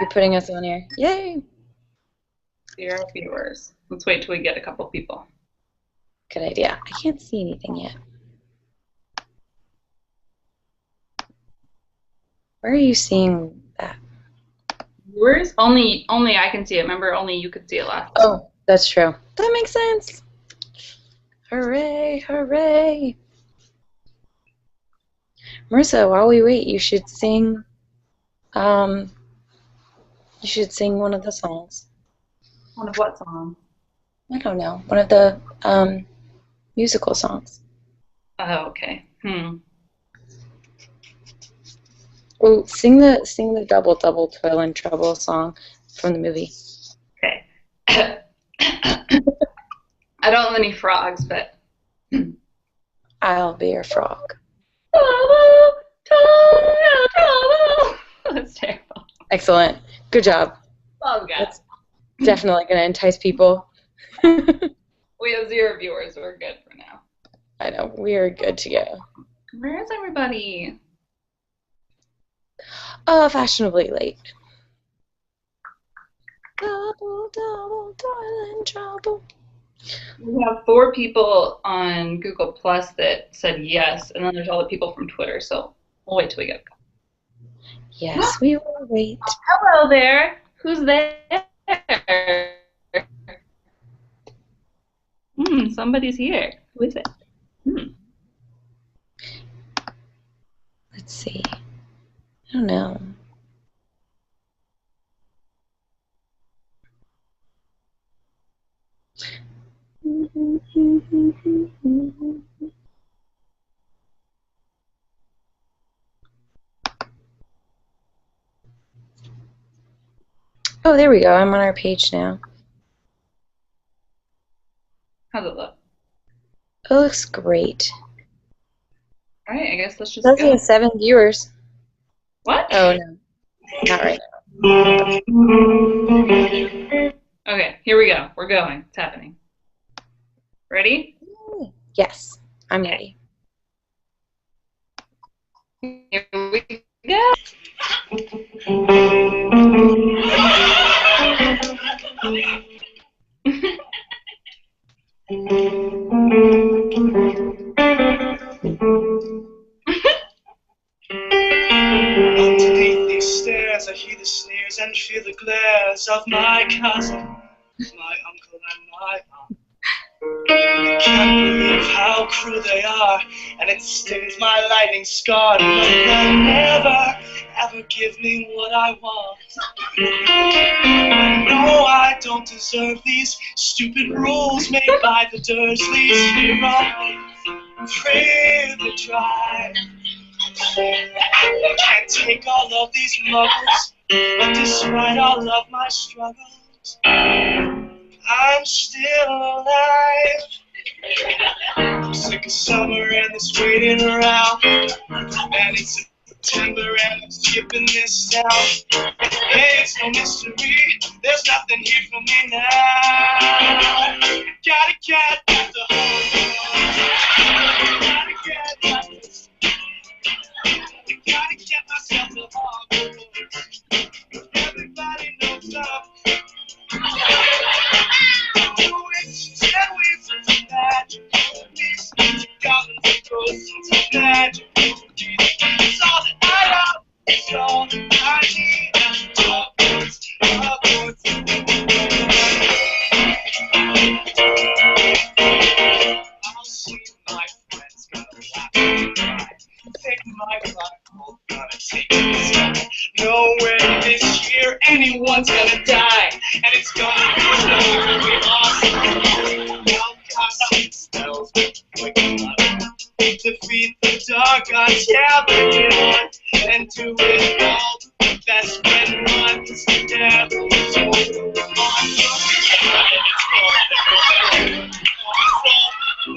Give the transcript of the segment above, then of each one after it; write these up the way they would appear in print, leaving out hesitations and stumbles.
You're putting us on air. Yay! 0 viewers. Let's wait till we get a couple people. Good idea. I can't see anything yet. Where are you seeing that? Viewers? Only I can see it. Remember, only you could see it last time. Oh, that's true. That makes sense. Hooray, hooray. Marissa, while we wait, you should sing one of the songs. One of what song? I don't know. One of the musical songs. Oh, okay. Oh, sing the Double Double Toil and Trouble song from the movie. Okay. I don't have any frogs, but I'll be your frog. trouble, trouble, trouble. That's terrible. Excellent. Good job. Oh God. That's definitely going to entice people. We have 0 viewers. We're good for now. I know. We are good to go. Where is everybody? Fashionably late. Double, double, toil and trouble. We have 4 people on Google Plus that said yes, and then there's all the people from Twitter, so we'll wait till we get a couple. Yes, we will wait. Hello there. Who's there? Somebody's here. Who is it? Let's see. I don't know. Oh, there we go. I'm on our page now. How's it look? It looks great. All right, I guess let's just It go. has 7 viewers. What? Oh, no. Not right now. Okay, here we go. We're going. It's happening. Ready? Yes, I'm ready. Here we go. Underneath these stairs, I hear the sneers and feel the glares of my cousin, my uncle, and my aunt. I can't believe how cruel they are, and it stings my lightning scar. But they'll never, ever give me what I want. I know I don't deserve these stupid rules made by the Dursleys here on Privilege Drive. I can't take all of these muggles, but despite all of my struggles, I'm still alive. I'm sick of summer and this waiting around, and it's September and I'm skipping this town. Hey, it's no mystery, there's nothing here for me now. Gotta get back to home. Gotta get back to gotta get myself to Hogwarts. Everybody knows I'm magic. Goblins and ghosts and magic. It's all that I love. It's all that I need. Hogwarts, Hogwarts. I'll see my friends gonna laugh and cry. Take my Bible, gonna take it inside. Nowhere this year anyone's gonna die, and it's gonna be so really awesome. Now casting spells with quick blood. Defeat the dark gods, yeah, bring it on, and do it all. The best friend runs the devil, so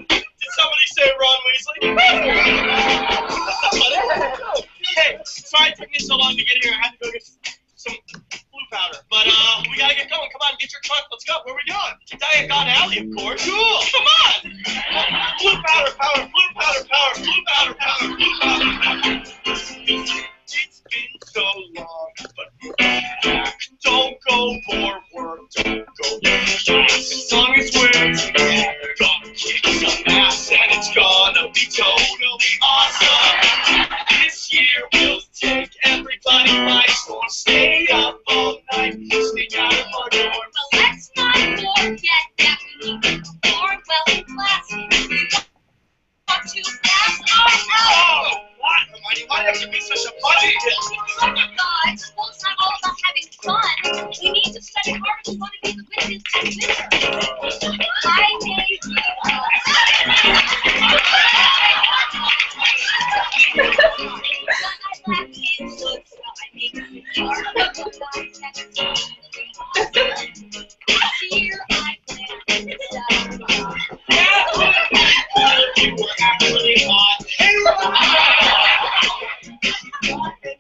did somebody say Ron Weasley? Hey, sorry it took me so long to get here. I had to go get some blue powder. But we gotta get going. Come on, get your trunk. Let's go. Where are we going? Diet God Alley, of course. Cool. Come on. Blue powder, power, blue powder, power, blue powder, power, blue powder, power. It's been so long, but we're back.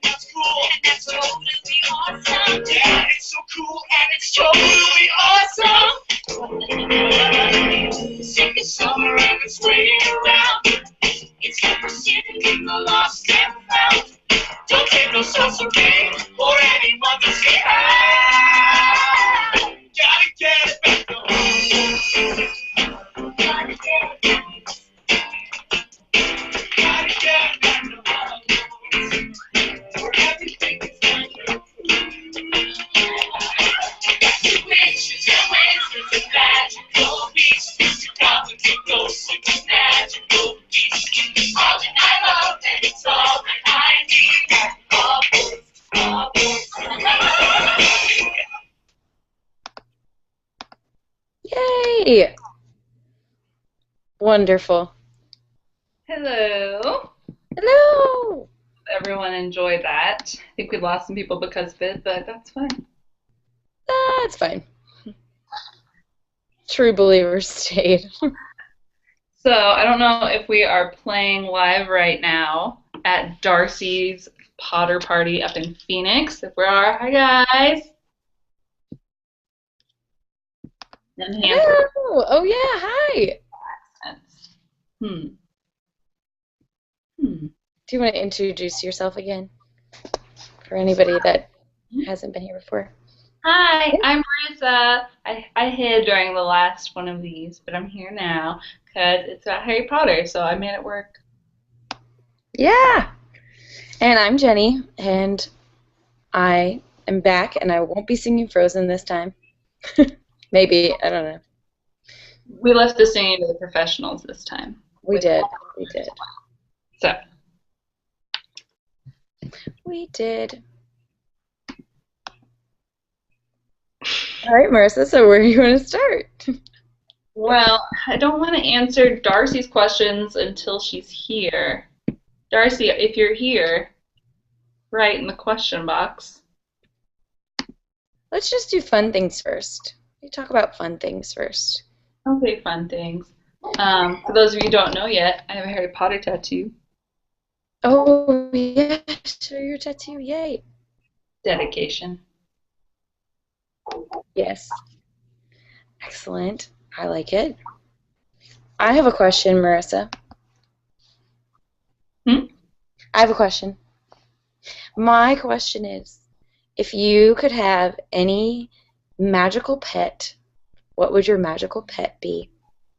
That's cool. That's totally awesome. Yeah, it's so cool and it's totally awesome. Sick of summer and it's waiting around. It's like we're sitting in the lost and found. Don't take no sorcery or any mother's hand. Gotta get back home. Gotta get back. Gotta get back home. Where everything is magical. Witches and wizards and magical beasts. You got to ghosts and magical beasts. All that I love and it's all that I need. Yay! Wonderful. Hello. Hello! Everyone enjoyed that. I think we lost some people because of it, but that's fine. That's fine. True believers stayed. So I don't know if we are playing live right now at Darcy's Potter Party up in Phoenix. If we are, hi guys. And hands Hello! Oh yeah, hi! Do you want to introduce yourself again? For anybody that hasn't been here before. Hi, I'm Marissa. I hid during the last one of these, but I'm here now because it's about Harry Potter, so I made it work. Yeah! And I'm Jenny, and I am back, and I won't be singing Frozen this time. Maybe, I don't know. We left the singing to the professionals this time. We did. So. We did. All right, Marissa, so where do you want to start? Well, I don't want to answer Darcy's questions until she's here. Darcy, if you're here, write in the question box. Let's just do fun things first. We talk about fun things first. Okay, fun things. For those of you who don't know yet, I have a Harry Potter tattoo. Oh, yeah, show your tattoo, yay. Dedication. Yes. Excellent. I like it. I have a question, Marissa. I have a question. My question is, if you could have any magical pet, what would your magical pet be?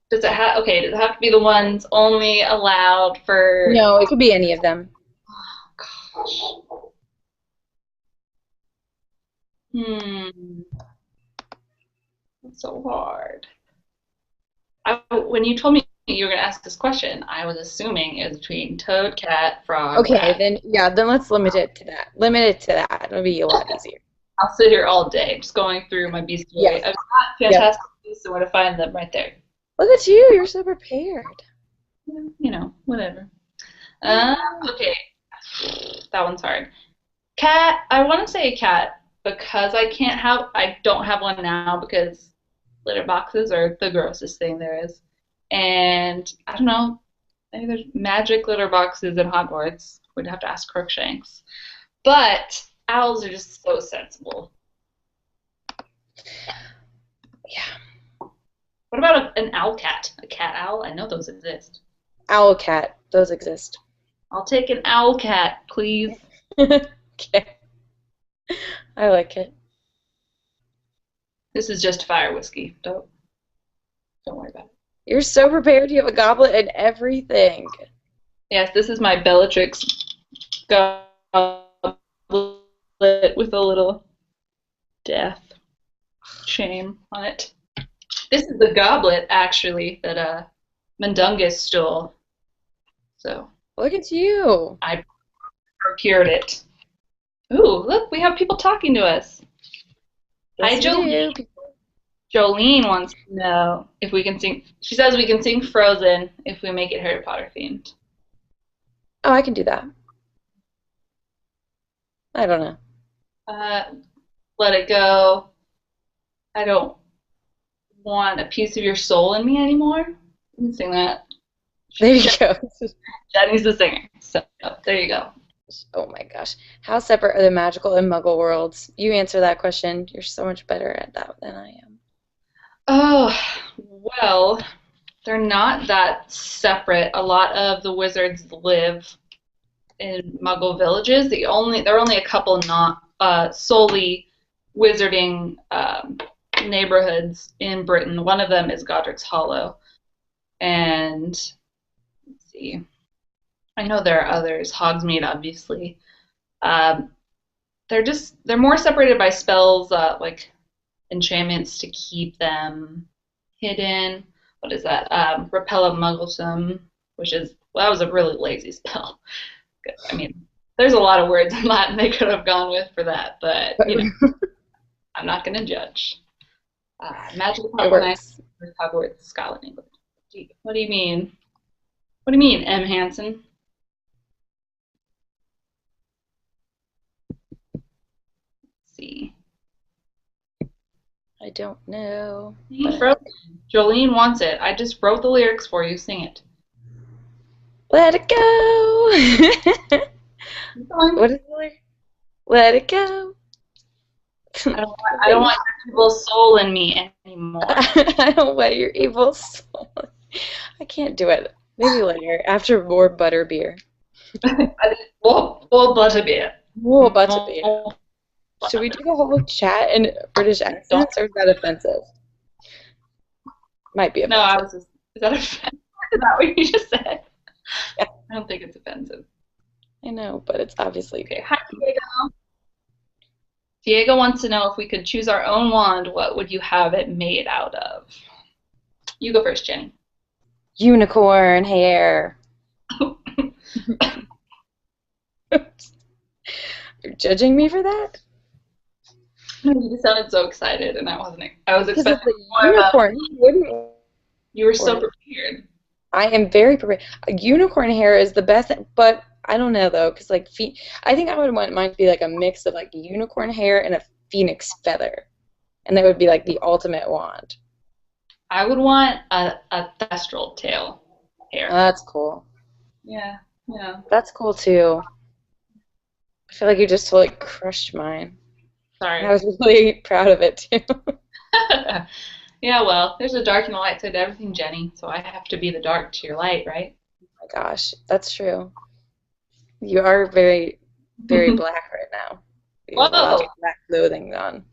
Does it have to be the ones only allowed for... No, it could be any of them. Oh, gosh. That's so hard. When you told me you were going to ask this question, I was assuming it was between toad, cat, frog, Okay, rat. then let's limit it to that. Limit it to that. It'll be a lot easier. I'll sit here all day just going through my bestiary. Yes. I've got fantastic beasts, so where to find them right there. Look at you. You're so prepared. You know, whatever. Okay. That one's hard. Cat, I want to say a cat because I don't have one now because litter boxes are the grossest thing there is. And I don't know, maybe there's magic litter boxes in Hogwarts. We'd have to ask Crookshanks. But owls are just so sensible. Yeah. What about an owl cat? A cat owl? I know those exist. Owl cat. Those exist. I'll take an owl cat, please. Okay. I like it. This is just fire whiskey. Don't worry about it. You're so prepared. You have a goblet and everything. Yes, this is my Bellatrix goblet with a little death shame on it. This is the goblet, actually, that Mundungus stole. So Look at you. I procured it. Ooh, look, we have people talking to us. Hi, Yes, we Jolene. do. Jolene wants to know if we can sing. She says we can sing Frozen if we make it Harry Potter themed. Oh, I can do that. I don't know. Uh, Let it go. I don't want a piece of your soul in me anymore. You can sing that. There you go. Jenny's the singer. So there you go. Oh my gosh. How separate are the magical and muggle worlds? You answer that question. You're so much better at that than I am. Oh, well, they're not that separate. A lot of the wizards live in Muggle villages. There are only a couple not solely wizarding neighborhoods in Britain. One of them is Godric's Hollow, and let's see, I know there are others. Hogsmeade, obviously. Um, they're more separated by spells, like enchantments to keep them hidden. What is that? Repel of Mugglesome, which is well, that was a really lazy spell. I mean, there's a lot of words in Latin they could have gone with for that, but I'm not going to judge. Magical It Power Knight, works. Hogwarts, Scotland, England. What do you mean? What do you mean, M. Hansen? Let's see. I don't know. Frozen. Jolene wants it. I just wrote the lyrics for you. Sing it. Let it go. What is the lyric? Let it go. I don't want your evil soul in me anymore. I don't want your evil soul. I can't do it. Maybe later, after more butterbeer. Well, butterbeer. Whoa, butterbeer. Should we do the whole chat in British accents, or is that offensive? Might be offensive. No, I was just. Is that offensive? Is that what you just said? Yeah. I don't think it's offensive. I know, but it's obviously Okay. Hi, Diego. Diego wants to know if we could choose our own wand, what would you have it made out of? You go first, Jenny. unicorn hair. You're judging me for that? You just sounded so excited, and I wasn't. I was expecting more unicorn. Wouldn't you were so prepared. I am very prepared. Unicorn hair is the best, but I don't know though, because like I think I would want mine to be like a mix of like unicorn hair and a phoenix feather, and that would be like the ultimate wand. I would want a thestral tail hair. That's cool. Yeah, yeah. That's cool too. I feel like you just totally crushed mine. Sorry. I was really proud of it too. Yeah, well, there's a dark and a light side to everything, Jenny, so I have to be the dark to your light, right? Oh my gosh, that's true. You are very, very black right now. You have a lot of black clothing on.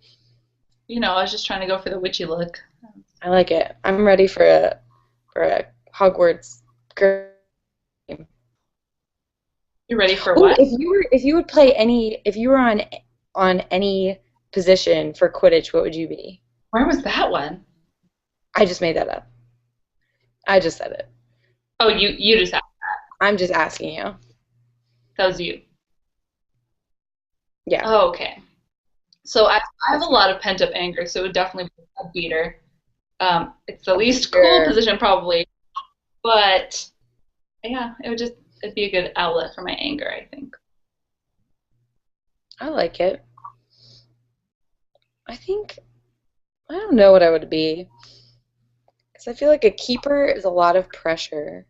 You know, I was just trying to go for the witchy look. I like it. I'm ready for a Hogwarts game. You ready for what? If you would play if you were on any position for Quidditch, what would you be? Where was that one? I just made that up. I just said it. Oh, you just asked that. I'm just asking you. That was you. Yeah. Oh, okay. So I have a lot of pent-up anger, so it would definitely be a beater. It's the least cool position probably, but yeah, it'd be a good outlet for my anger, I think. I like it. I don't know what I would be. Because I feel like a keeper is a lot of pressure.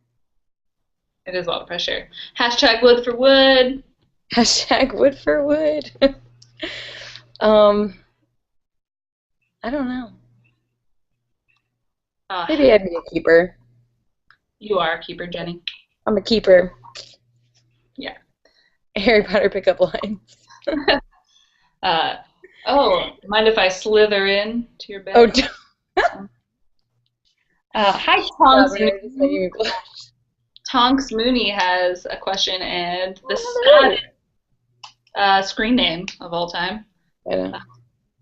It is a lot of pressure. Hashtag wood for wood. Hashtag wood for wood. I don't know. Maybe I'd be a keeper. You are a keeper, Jenny. I'm a keeper. Yeah. Harry Potter pickup lines. Mind if I slither in to your bed? Oh, hi, Tonks. Tonks Mooney has a question, and the screen name of all time. Let's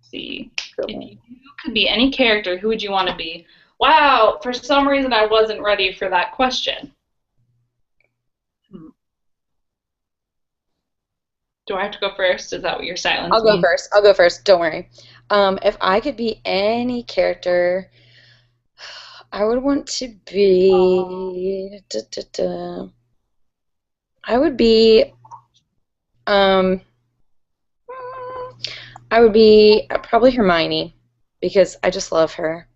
see. Cool. If you could be any character, who would you want to be? Wow, for some reason I wasn't ready for that question. Do I have to go first? Is that what your silence means? I'll go first. Don't worry. If I could be any character, I would want to be. I would be. Um, I would be probably Hermione because I just love her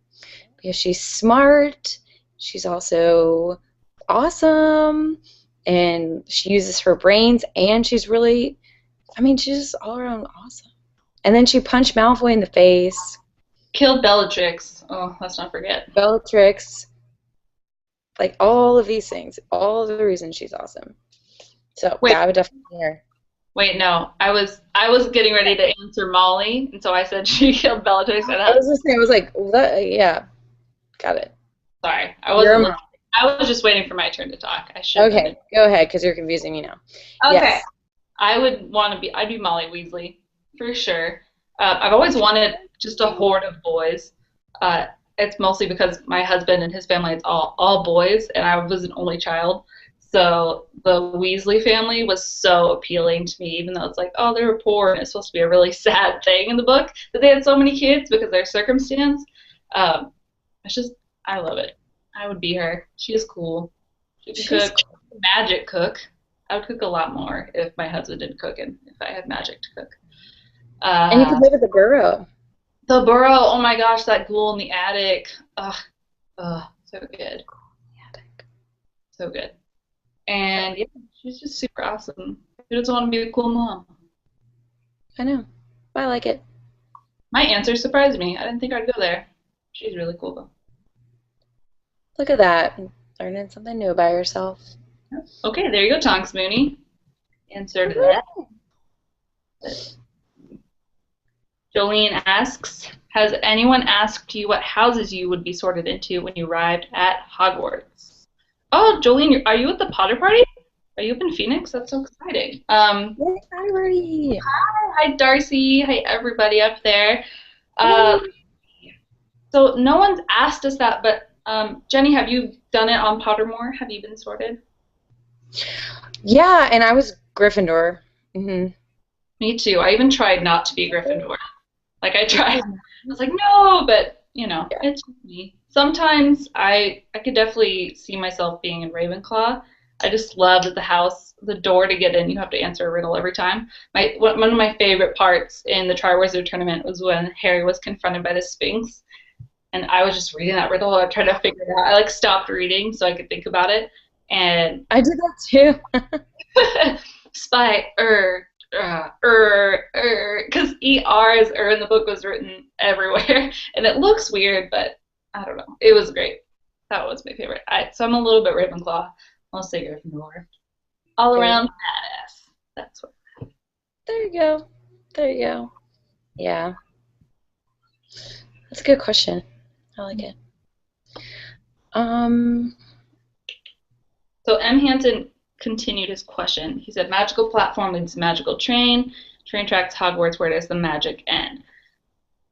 because she's smart. She's also awesome, and she uses her brains, and she's really. I mean, she's just all around awesome. And then she punched Malfoy in the face. Killed Bellatrix. Oh, let's not forget. Bellatrix. Like all of these things, all of the reasons she's awesome. So Wait, yeah, I would definitely be her. wait, no. I was getting ready to answer Molly, and so I said she killed Bellatrix. And I was just saying, I was like, what? Yeah, got it. sorry, I You're wasn't listening. I was just waiting for my turn to talk. I should have done okay. it. Go ahead, because you're confusing me now. Okay. Yes. I'd be Molly Weasley, for sure. I've always wanted just a horde of boys. It's mostly because my husband and his family, it's all boys, and I was an only child. So the Weasley family was so appealing to me, even though it's like, oh, they were poor, and it's supposed to be a really sad thing in the book that they had so many kids because of their circumstance. It's just, I love it. I would be her. She is cool. She can She's cook, magic cook. I would cook a lot more if my husband didn't cook and if I had magic to cook. And you could live at the Burrow. The Burrow, oh my gosh, that ghoul in the attic. Ugh, so good. So good. And yeah, she's just super awesome. Who doesn't want to be a cool mom? I know. I like it. My answer surprised me. I didn't think I'd go there. She's really cool though. Look at that. Learning something new about yourself. Okay, there you go, Tonks Mooney. Answer to that. Jolene asks, has anyone asked you what houses you would be sorted into when you arrived at Hogwarts? Oh, Jolene, are you at the Potter party? Are you up in Phoenix? That's so exciting. Yay, hi, Marty. Hi, Darcy. Hi, everybody up there. So no one's asked us that, but Jenny, have you done it on Pottermore? Have you been sorted? Yeah, and I was Gryffindor. Mm-hmm. Me too. I even tried not to be Gryffindor. Like I tried. I was like, no, but Yeah. it's me. Sometimes I could definitely see myself being in Ravenclaw. I just love that the door to get in, you have to answer a riddle every time. One of my favorite parts in the Triwizard Tournament was when Harry was confronted by the Sphinx, and I was just reading that riddle. I tried to figure it out. I stopped reading so I could think about it, and I did that too. spy because is in the book was written everywhere, and it looks weird, but I don't know. It was great. That was my favorite. So I'm a little bit Ravenclaw. I'll say Gryffindor. All around badass. That's what. There you go. There you go. Yeah. That's a good question. I like it. So M. Hansen continued his question. He said, magical platform leads to magical train. Train tracks Hogwarts. Where does the magic end?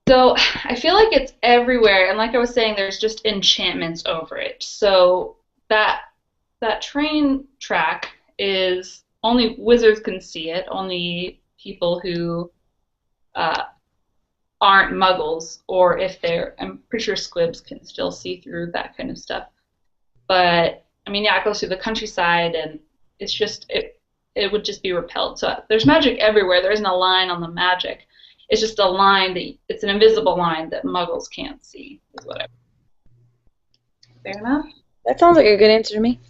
So I feel like it's everywhere. And like I was saying, there's just enchantments over it. So that train track is only wizards can see it. Only people who aren't muggles, or if I'm pretty sure squibs can still see through that kind of stuff. But I mean, yeah, it goes through the countryside, and it's just it would just be repelled. So there's magic everywhere. There isn't a line on the magic. It's just a line it's an invisible line that muggles can't see. Is whatever. Fair enough. That sounds like a good answer to me.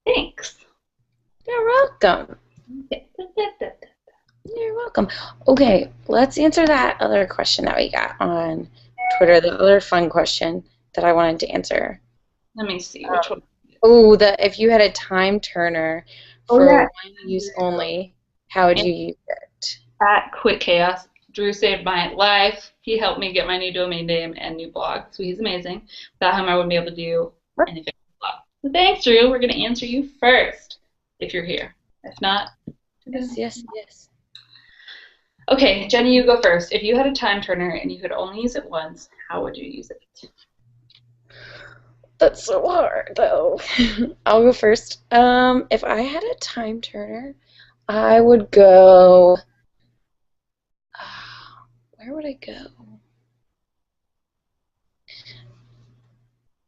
Thanks. You're welcome. You're welcome. Okay, let's answer that other question that we got on Twitter, the other fun question that I wanted to answer. Let me see which one. Oh, if you had a time turner for one use only, how would you use it? At Quick Chaos, Drew saved my life. He helped me get my new domain name and new blog, so he's amazing. Without him, I wouldn't be able to do anything with the blog. So thanks, Drew. We're going to answer you first, if you're here. If not, Yes. Okay, Jenny, you go first. If you had a time turner and you could only use it once, how would you use it? That's so hard, though. I'll go first. If I had a time turner, I would go. Where would I go?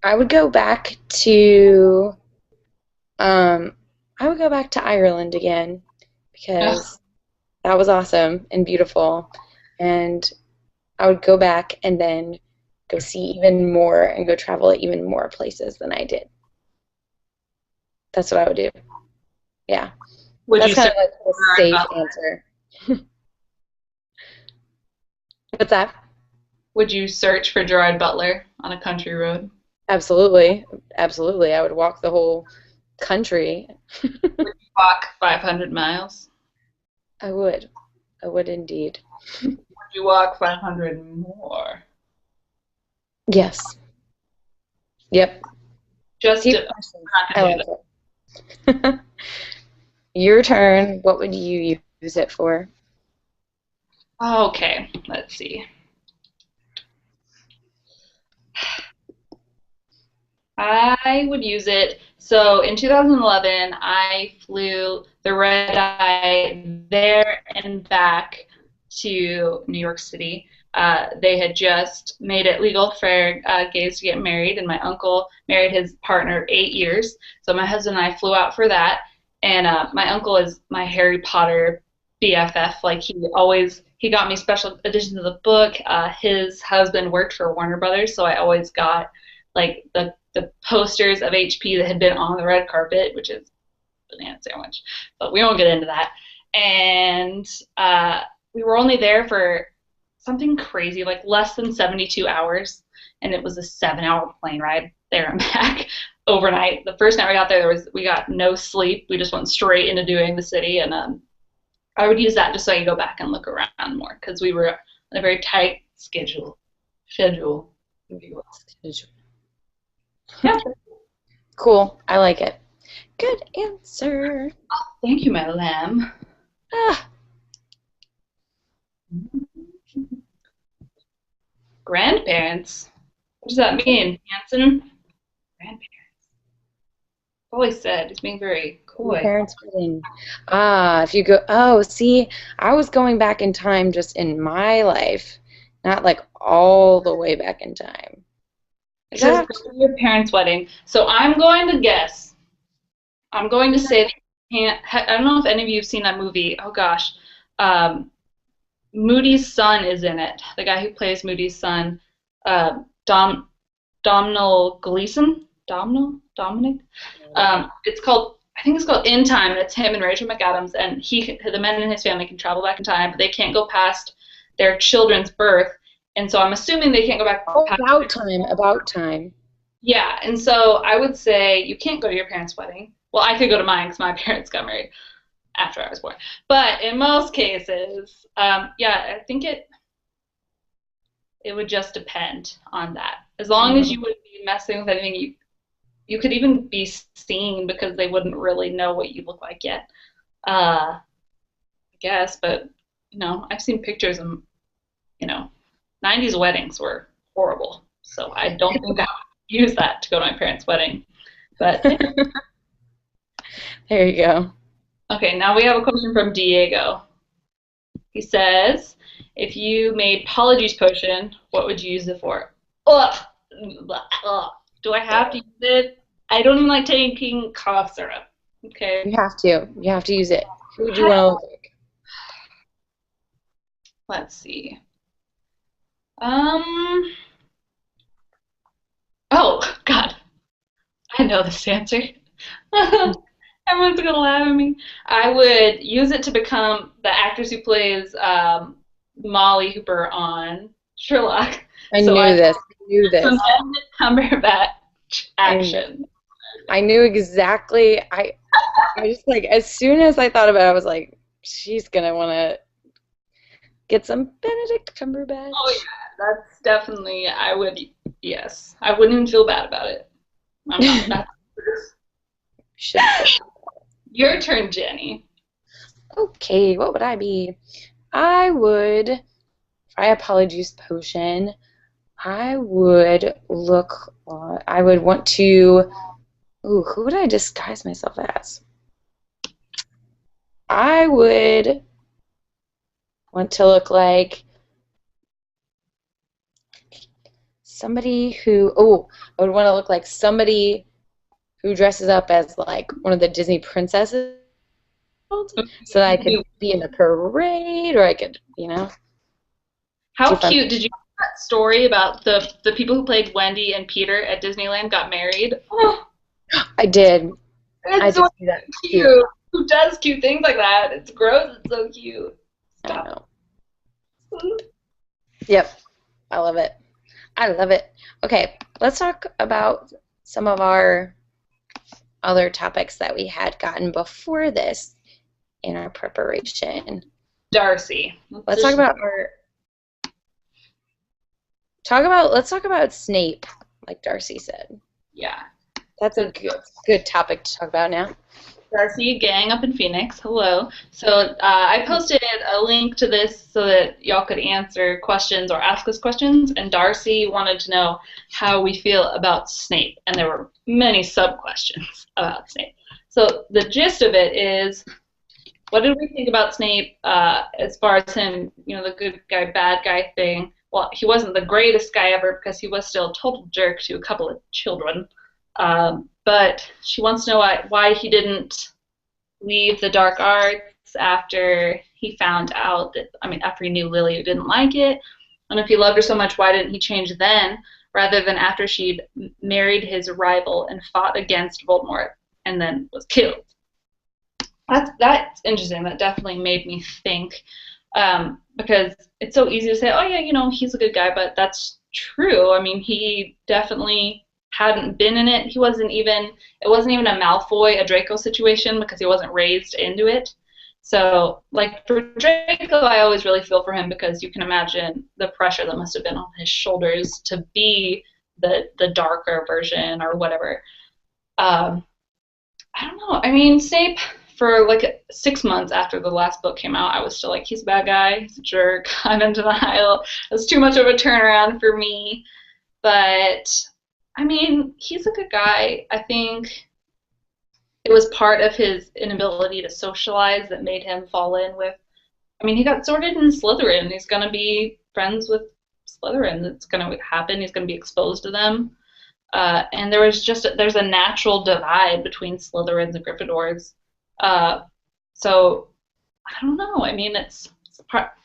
I would go back to I would go back to Ireland again Ugh, because that was awesome and beautiful. And I would go back and then go see even more and go travel at even more places than I did. That's what I would do. Yeah. would That's you kind search of like a for safe about, answer. What's that? would you search for Gerard Butler on a country road? Absolutely. Absolutely. I would walk the whole country. Walk 500 miles? I would. I would indeed. Would you walk 500 more? Yes. Yep. Just Deep to, questions. not I to do like it. Your turn. What would you use it for? that. Okay, let's see. I would use it. So in 2011, I flew the red eye there and back to New York City. They had just made it legal for gays to get married, and my uncle married his partner 8 years. So my husband and I flew out for that. And my uncle is my Harry Potter BFF. Like he got me special editions of the book. His husband worked for Warner Brothers, so I always got like the posters of HP that had been on the red carpet, which is banana sandwich, but we won't get into that. And we were only there for something crazy, like less than 72 hours, and it was a 7-hour plane ride there and back overnight. The first night we got there, we got no sleep. We just went straight into doing the city, and I would use that just so I could go back and look around more because we were on a very tight schedule. Schedule. Yeah. Cool. I like it. Good answer. Thank you, my lamb. Ah, Grandparents? What does that mean, Hanson? Grandparents. All he said. He's being very your coy. parents' wedding. Ah, if you go, oh, see, I was going back in time just in my life, not like all the way back in time. It Is says that? go to your parents' wedding. So I'm going to guess. I'm going to say that you can't. I don't know if any of you have seen that movie. Oh gosh. Um, Moody's son is in it. The guy who plays Moody's son, Dom Domhnall Gleeson. Dominic. It's called. I think it's called In Time, and it's him and Rachel McAdams, and the men in his family can travel back in time, but they can't go past their children's birth, and so I'm assuming they can't go back Oh, past. about time, about time. Yeah, and so I would say you can't go to your parents' wedding. Well, I could go to mine because my parents got married after I was born. But in most cases, yeah, I think it would just depend on that. As long as Mm, you wouldn't be messing with anything, you could even be seen because they wouldn't really know what you look like yet. I guess, but I've seen pictures and you know, 90s weddings were horrible. So I don't think I would use that to go to my parents' wedding. But there you go. okay, now we have a question from Diego. He says, if you made Polyjuice Potion, what would you use it for? Ugh! Ugh. Do I have to use it? I don't even like taking cough syrup. Okay. You have to. You have to use it. Who would you want to look like? Let's see. Um. Oh, God. I know this answer. Everyone's gonna laugh at me. I would use it to become the actress who plays Molly Hooper on Sherlock. I So knew I this. I knew some this. Benedict Cumberbatch I knew, action. I knew exactly. I just like as soon as I thought about it, I was like, she's gonna want to get some Benedict Cumberbatch. Oh yeah, that's definitely. I would. Yes, I wouldn't even feel bad about it. I'm not. Should. Your turn, Jenny. Okay, what would I be? I would, if I had Polyjuice Potion, I would I would want to, ooh, who would I disguise myself as? I would want to look like somebody who, oh, I would want to look like somebody who dresses up as like one of the Disney princesses so that I could be in the parade or I could, do How fun. cute. Did you hear that story about the people who played Wendy and Peter at Disneyland got married? Oh, I did. I it's did so see that. cute. Who does cute things like that? It's gross. It's so cute. I know. Yep. I love it. I love it. Okay, let's talk about some of our other topics that we had gotten before this in our preparation. Darcy. Let's talk about let's talk about Snape, like Darcy said. Yeah. That's a good topic to talk about now. Darcy, gang up in Phoenix. Hello. So I posted a link to this so that y'all could answer questions or ask us questions. And Darcy wanted to know how we feel about Snape. And there were many sub-questions about Snape. So the gist of it is, what did we think about Snape as far as him, the good guy, bad guy thing? Well, he wasn't the greatest guy ever because he was still a total jerk to a couple of children. But she wants to know why he didn't leave the dark arts after he found out that, after he knew Lily didn't like it. And if he loved her so much, why didn't he change then rather than after she'd married his rival and fought against Voldemort and then was killed? That's interesting. That definitely made me think because it's so easy to say, oh, yeah, he's a good guy, but that's true. He definitely hadn't been in it. It wasn't even a Malfoy, a Draco situation because he wasn't raised into it. So, like, for Draco, I always really feel for him because you can imagine the pressure that must have been on his shoulders to be the darker version or whatever. I don't know. Snape, for like 6 months after the last book came out, I was still like, he's a bad guy, he's a jerk, I'm in denial. It was too much of a turnaround for me. But he's a good guy. I think it was part of his inability to socialize that made him fall in with. He got sorted in Slytherin. He's going to be friends with Slytherin. It's going to happen. He's going to be exposed to them. And there's a natural divide between Slytherins and Gryffindors. So I don't know.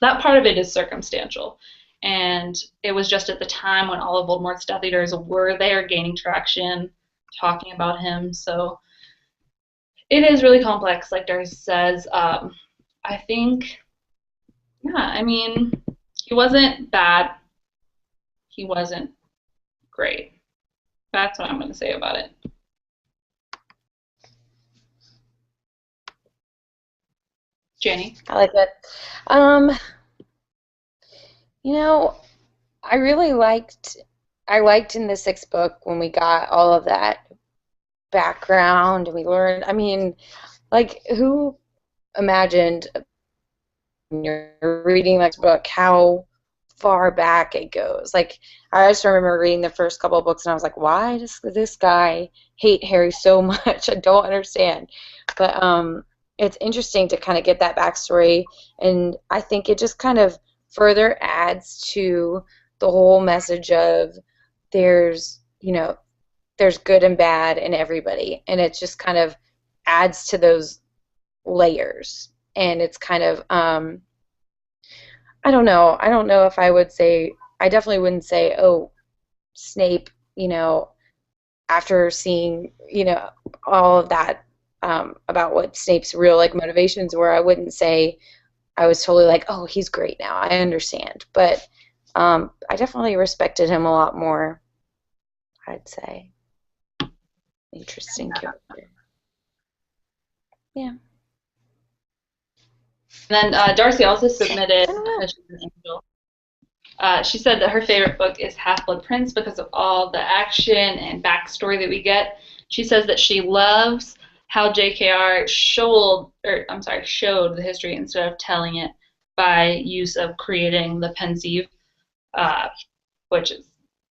That part of it is circumstantial. And it was just at the time when all of Voldemort's Death Eaters were there gaining traction, talking about him. So it is really complex, like Darcy says. I think, yeah, he wasn't bad. He wasn't great. That's what I'm going to say about it. Jenny? I like it. I really liked in the sixth book when we got all of that background and we learned, who imagined when you're reading this book how far back it goes? Like, I just remember reading the first couple of books and I was like, why does this guy hate Harry so much? I don't understand. But it's interesting to kind of get that backstory, and I think it just kind of further adds to the whole message of there's good and bad in everybody, and it just kind of adds to those layers. And it's kind of I don't know if I would say, I definitely wouldn't say, oh, Snape, after seeing all of that about what Snape's real motivations were, I wouldn't say I was totally like, oh, he's great now. I understand. But I definitely respected him a lot more, I'd say. Interesting character. Yeah. And then Darcy also submitted, because she's an angel, she said that her favorite book is Half-Blood Prince because of all the action and backstory that we get. She says that she loves how JKR showed the history instead of telling it by use of creating the pensieve, which is,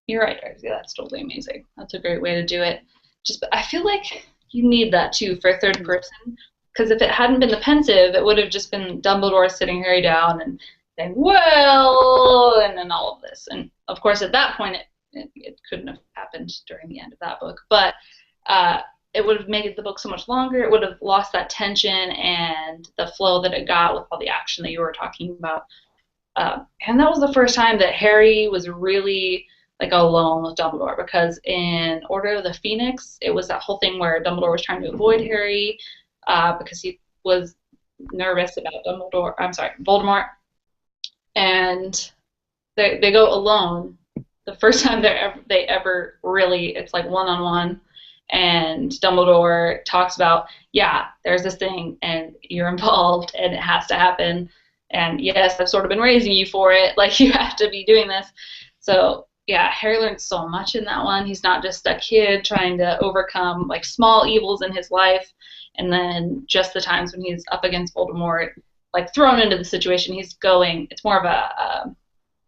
you're right, Darcy, that's totally amazing. That's a great way to do it. I feel like you need that too for third person, because if it hadn't been the pensieve, it would have just been Dumbledore sitting Harry down and saying, well, and then all of this. And of course, at that point, it couldn't have happened during the end of that book. But it would have made the book so much longer. It would have lost that tension and the flow that it got with all the action that you were talking about. And that was the first time that Harry was really like alone with Dumbledore, because in Order of the Phoenix, it was that whole thing where Dumbledore was trying to avoid Harry because he was nervous about Voldemort, and they go alone. The first time they ever really, it's like one-on-one, and Dumbledore talks about, yeah, there's this thing, and you're involved, and it has to happen, and yes, I've sort of been raising you for it, like, you have to be doing this. So, yeah, Harry learned so much in that one. He's not just a kid trying to overcome, like, small evils in his life, and then just the times when he's up against Voldemort, like, thrown into the situation, it's more of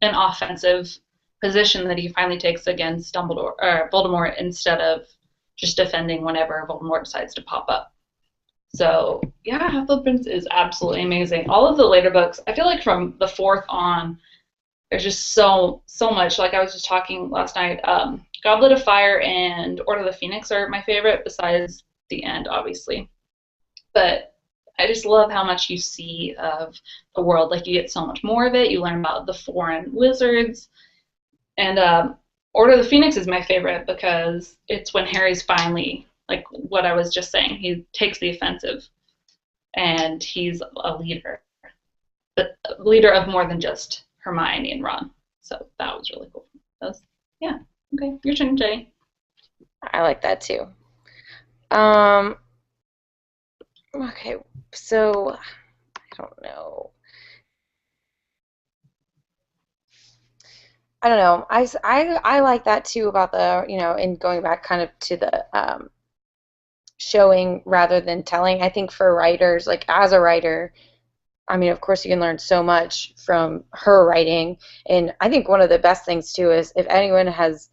an offensive position that he finally takes against Voldemort, instead of just defending whenever Voldemort decides to pop up. So, yeah, Half-Blood Prince is absolutely amazing. All of the later books, I feel like from the fourth on, there's just so much. Like I was just talking last night, Goblet of Fire and Order of the Phoenix are my favorite, besides the end, obviously. But I just love how much you see of the world. Like, you get so much more of it. You learn about the foreign wizards. And Order of the Phoenix is my favorite because it's when Harry's finally, like what I was just saying, he takes the offensive, and he's a leader. But a leader of more than just Hermione and Ron. So that was really cool. Yeah. Okay, your turn, Jenny. I like that too. Okay, so I don't know. I don't know. I like that too about the, and going back kind of to the showing rather than telling. I think for writers, like as a writer, I mean, of course, you can learn so much from her writing. And I think one of the best things, too, is if anyone has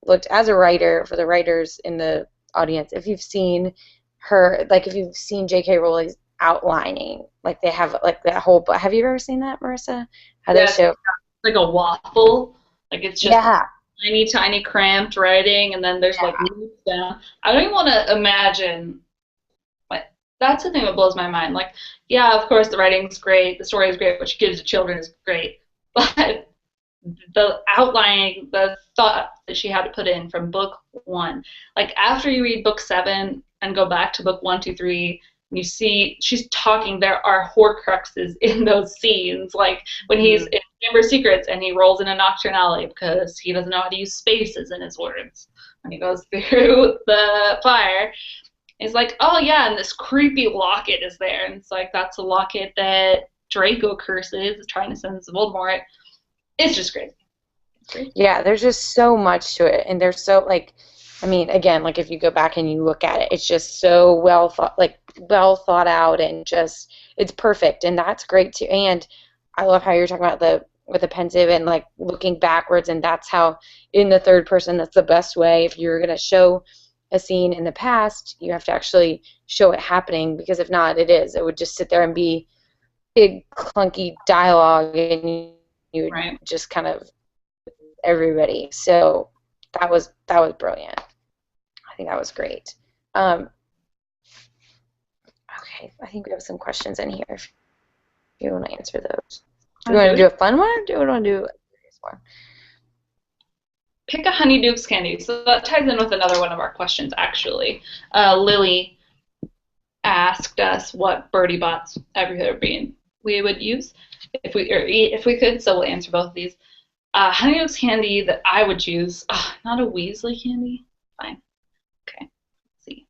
looked as a writer, for the writers in the audience, if you've seen her, like if you've seen J.K. Rowling's outlining, like they have like that whole, have you ever seen that, Marissa? How they show like a waffle, like it's just tiny cramped writing, and then there's like notes down. I don't even want to imagine. That's the thing that blows my mind. Like, yeah, of course the writing's great, the story is great, what she gives to children is great, but the outlining, the thought that she had to put in from book 1, like after you read book 7 and go back to book 1, 2, 3, and you see she's talking, there are Horcruxes in those scenes, like when he's in Chamber of Secrets and he rolls in a Nocturnale because he doesn't know how to use spaces in his words when he goes through the fire. It's like, oh yeah, and this creepy locket is there, and it's like, that's a locket that Draco curses, is trying to send to Voldemort. It's just crazy. Yeah, there's just so much to it, and there's so, like, I mean, again, like if you go back and you look at it, it's just so well thought out, and just, it's perfect, and that's great too. And I love how you're talking about with the pensive and like looking backwards, and that's how in the third person, that's the best way. If you're gonna show a scene in the past, you have to actually show it happening, because if not, it would just sit there and be big clunky dialogue, and you would just kind of everybody. So that was brilliant. I think that was great. Okay, I think we have some questions in here if you want to answer those. Do you want to do a fun one, or do you want to do a serious one? Pick a Honeydukes candy. So that ties in with another one of our questions, actually. Lily asked us what Bertie Bott's everything we would use if we eat if we could. So we'll answer both of these. Honeydukes candy that I would choose. Not a Weasley candy. Fine. Okay. Let's see.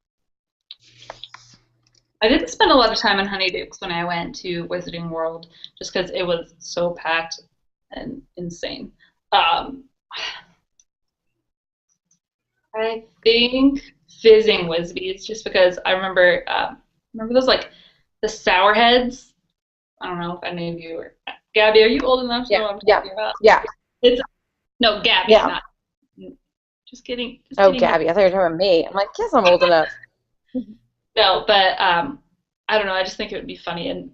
I didn't spend a lot of time in Honeydukes when I went to Wizarding World, just because it was so packed and insane. I think Fizzing Whizbees, just because I remember those, like, the Sour Heads. I don't know if any of you are. Gabby, are you old enough to know what I'm talking about? Yeah. No, Gabby, not. Just kidding. Gabby, I thought you were talking about me. I'm like, yes, I'm old enough. No, but I don't know. I just think it would be funny, and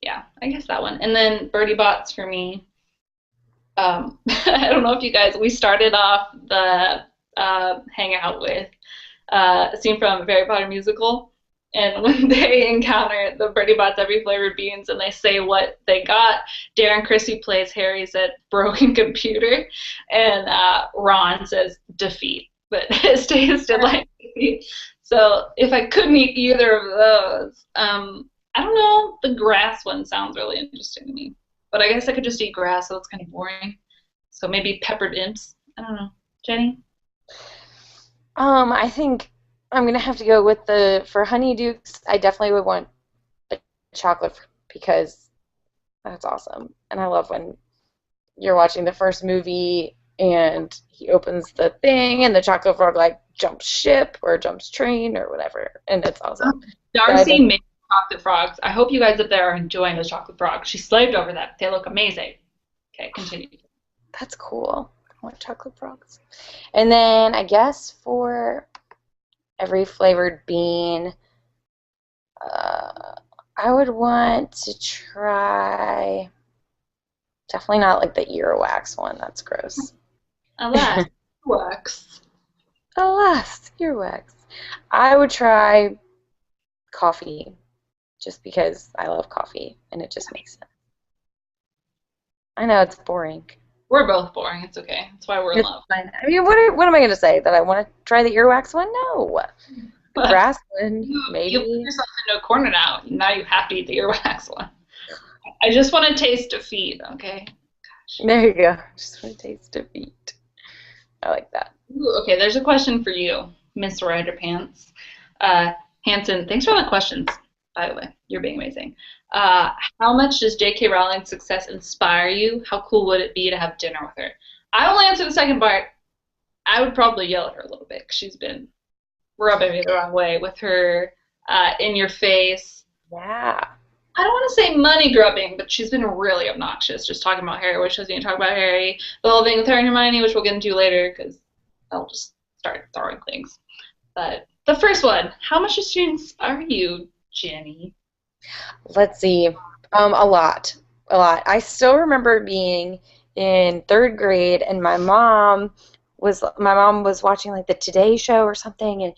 yeah, I guess that one. And then Bertie Bott's for me. I don't know if you guys, we started off the hangout with a scene from Harry Potter musical. And when they encounter the Birdie Bots every flavored beans and they say what they got, Darren Christie plays Harry said broken computer, and Ron says defeat, but it stays to like defeat. So if I couldn't eat either of those, I don't know, the grass one sounds really interesting to me. But I guess I could just eat grass, so it's kind of boring. So maybe peppered imps. I don't know. Jenny? I think I'm gonna have to go with for Honeydukes. I definitely would want a chocolate because that's awesome, and I love when you're watching the first movie and he opens the thing and the chocolate frog like jumps ship or jumps train or whatever, and it's awesome. Darcy made chocolate frogs. I hope you guys up there are enjoying those chocolate frogs. She slaved over them. They look amazing. Okay, continue. That's cool. I want chocolate frogs. And then I guess for every flavored bean, I would want to try, definitely not like the earwax one. That's gross. Alas, earwax. Alas, earwax. I would try coffee just because I love coffee and it just makes sense. I know it's boring. We're both boring. It's okay. That's why we're in love. Fine. I mean, what am I going to say? That I want to try the earwax one? No. The grass one, maybe. You put yourself into a corner now. Now you have to eat the earwax one. I just want to taste defeat, okay? Gosh. There you go. Just want to taste defeat. I like that. Ooh, okay, there's a question for you, Miss Rider Pants. Hanson, thanks for all the questions, by the way. You're being amazing. How much does J.K. Rowling's success inspire you? How cool would it be to have dinner with her? I will answer the second part. I would probably yell at her a little bit because she's been rubbing me the wrong way with her in your face. Yeah. I don't want to say money grubbing, but she's been really obnoxious just talking about Harry, which doesn't even talk about Harry. The whole thing with her and Hermione, which we'll get into later because I'll just start throwing things. But the first one, how much does she inspire you, Jenny? Let's see. A lot. I still remember being in third grade and my mom was watching like the Today Show or something, and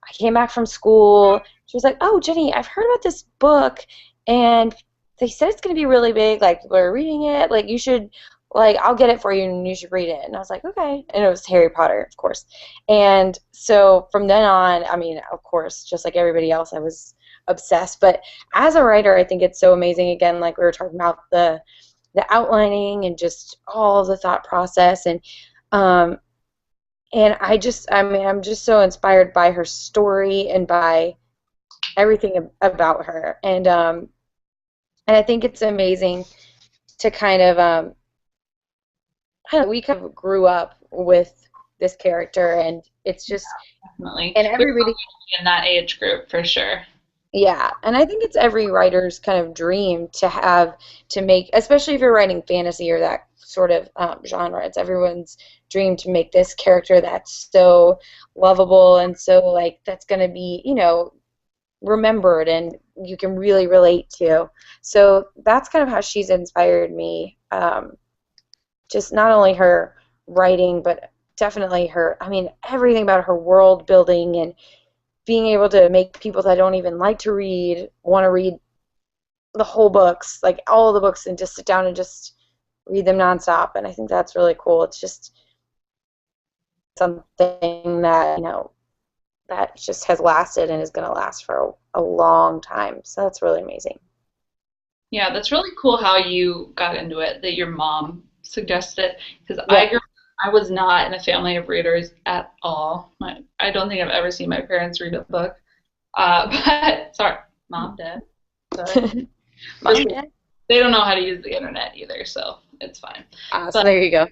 I came back from school. She was like, "Oh, Jenny, I've heard about this book, and they said it's going to be really big. Like, people are reading it. Like, you should, like, I'll get it for you, and you should read it." And I was like, "Okay." And it was Harry Potter, of course. And so from then on, I mean, of course, just like everybody else, I was obsessed. But as a writer, I think it's so amazing. Again, like we were talking about the outlining and just all of the thought process, and I'm just so inspired by her story and by everything about her, and I think it's amazing to kind of we kind of grew up with this character, and it's just definitely, and everybody in that age group for sure. Yeah, and I think it's every writer's kind of dream to make, especially if you're writing fantasy or that sort of genre. It's everyone's dream to make this character that's so lovable and so like that's going to be, remembered and you can really relate to. So that's kind of how she's inspired me. Just not only her writing, but definitely everything about her world building and being able to make people that don't even like to read want to read the whole books, like all of the books, and just sit down and just read them nonstop. And I think that's really cool. It's just something that, that just has lasted and is going to last for a long time. So that's really amazing. Yeah, that's really cool how you got into it, that your mom suggested it. Because Yeah. I was not in a family of readers at all. I don't think I've ever seen my parents read a book. But, sorry, Mom, Dad. Sorry. Mom, Dad? They don't know how to use the internet either, so it's fine. So there you go.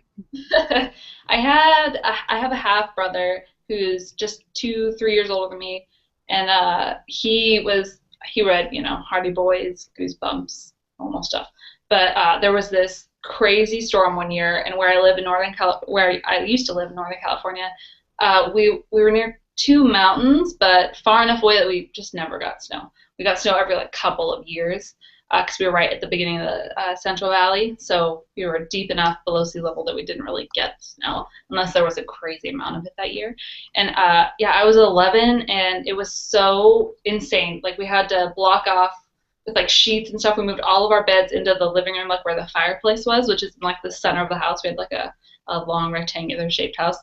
I have a half brother who's just 2-3 years older than me, and he read Hardy Boys, Goosebumps, normal stuff. But there was this crazy storm one year, and where I used to live in Northern California, we were near 2 mountains, but far enough away that we just never got snow. We got snow every couple of years. because we were right at the beginning of the Central Valley, so we were deep enough below sea level that we didn't really get snow unless there was a crazy amount of it that year. And yeah, I was 11, and it was so insane. Like we had to block off with like sheets and stuff. We moved all of our beds into the living room, like where the fireplace was, which is in, like the center of the house. We had like a long rectangular shaped house.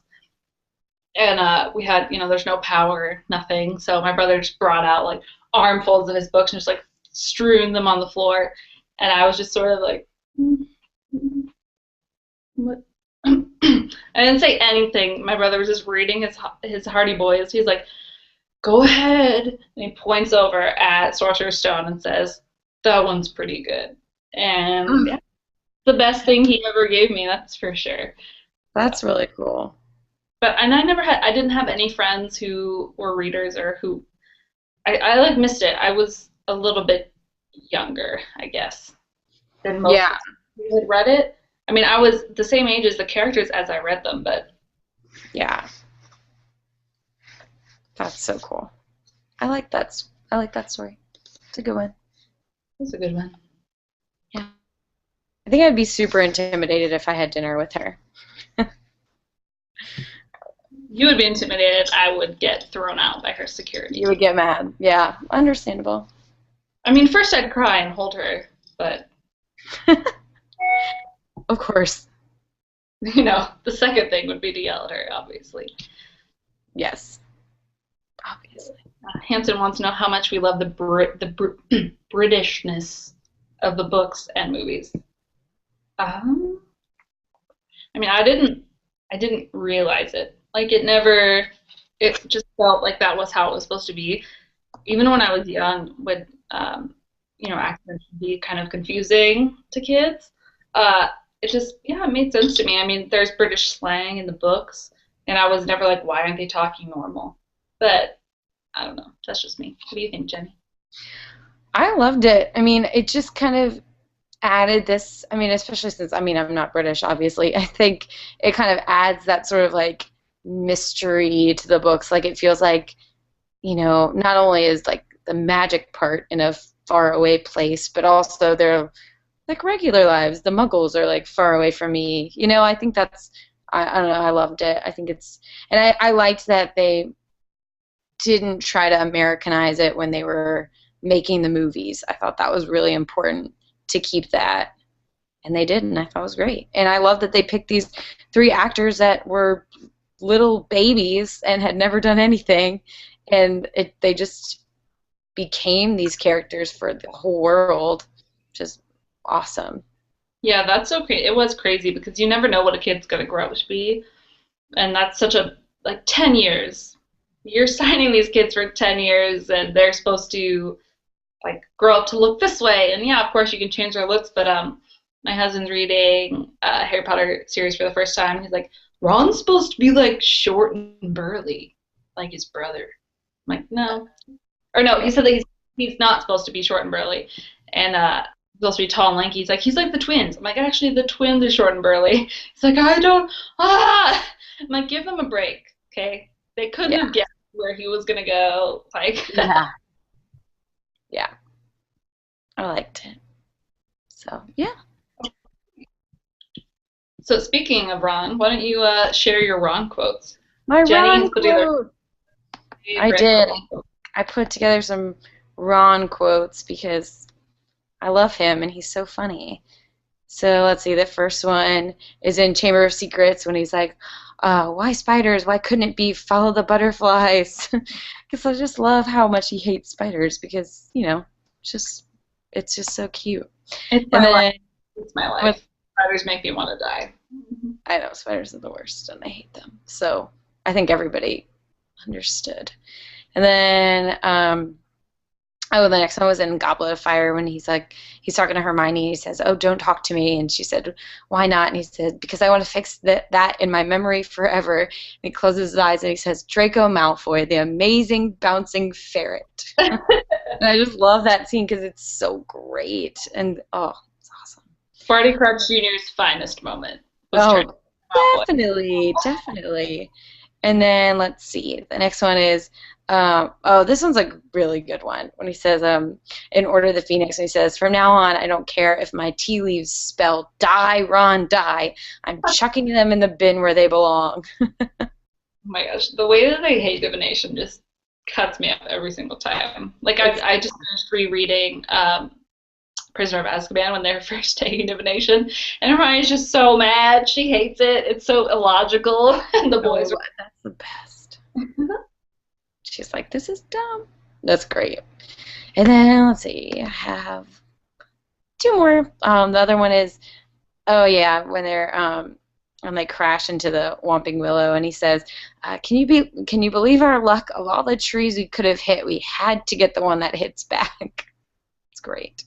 And we had, there's no power, nothing. So my brother just brought out like armfuls of his books and just like strewing them on the floor. And I was just sort of like, what? I didn't say anything. My brother was just reading his Hardy Boys. He's like, go ahead. And he points over at Sorcerer's Stone and says, that one's pretty good. And yeah, the best thing he ever gave me, that's for sure. That's really cool. And I didn't have any friends who were readers or who, I like missed it. I was a little bit younger, I guess, than most who had read it. I mean, I was the same age as the characters as I read them, but. Yeah. That's so cool. I like that story. It's a good one. It's a good one. Yeah. I think I'd be super intimidated if I had dinner with her. You would be intimidated. I would get thrown out by her security. You would get mad. Yeah, understandable. I mean, first I'd cry and hold her, but... Of course. The second thing would be to yell at her, obviously. Yes. Obviously. Hanson wants to know how much we love the Britishness of the books and movies. I mean, I didn't realize it. Like, it just felt like that was how it was supposed to be. Even when I was young, when, accents would be kind of confusing to kids, it just, it made sense to me. I mean, there's British slang in the books, and I was never like, why aren't they talking normal? But, I don't know. That's just me. What do you think, Jenny? I loved it. I mean, it just kind of added this, I mean, especially since, I'm not British, obviously. I think it kind of adds that sort of, like, mystery to the books. Like, it feels like, not only is, like, the magic part in a faraway place, but also they're, like, regular lives. The Muggles are, like, far away from me. I think that's, I don't know, I loved it. I think it's, and I liked that they didn't try to Americanize it when they were making the movies. I thought that was really important to keep that, and they did, and I thought it was great. And I love that they picked these 3 actors that were little babies and had never done anything, and they just became these characters for the whole world, which is awesome. Yeah, that's so crazy. It was crazy because you never know what a kid's going to grow up to be, and that's such a, 10 years. You're signing these kids for 10 years, and they're supposed to grow up to look this way. And yeah, of course you can change their looks, but my husband's reading Harry Potter series for the first time. He's like, Ron's supposed to be short and burly, like his brother. I'm like, no. Or no, he said that he's not supposed to be short and burly. And he's supposed to be tall and lanky. He's like, he's like the twins. I'm like, actually the twins are short and burly. He's like, I don't I'm like, give them a break, okay? They couldn't have guessed where he was gonna go. Yeah. I liked it. So, yeah. So, speaking of Ron, why don't you share your Ron quotes? My Jenny Ron quote. I did. I put together some Ron quotes because I love him and he's so funny. So, let's see. The first one is in Chamber of Secrets when he's like, why spiders? Why couldn't it be follow the butterflies? Because I just love how much he hates spiders because, it's just so cute. It's my life. It's my life. Spiders make me want to die. I know, spiders are the worst and I hate them. So I think everybody understood. And then, the next one was in Goblet of Fire when he's talking to Hermione. He says, oh, don't talk to me. And she said, why not? And he said, because I want to fix that in my memory forever. And he closes his eyes and he says, Draco Malfoy, the amazing bouncing ferret. And I just love that scene because it's so great. And, it's awesome. Barty Crouch Jr.'s finest moment. Oh, definitely. And then let's see. The next one is, this one's a really good one. When he says, in Order of the Phoenix, he says, "From now on, I don't care if my tea leaves spell die, Ron, die. I'm chucking them in the bin where they belong." Oh my gosh, the way that they hate divination just cuts me up every single time. Like I just finished rereading Prisoner of Azkaban when they were first taking divination, and Hermione's just so mad. She hates it. It's so illogical, and the boys are. That's the best. She's like, "This is dumb." That's great. And then let's see, I have two more. The other one is, oh yeah, when they're when they crash into the Whomping Willow, and he says, can you believe our luck? Of all the trees we could have hit, we had to get the one that hits back." It's great.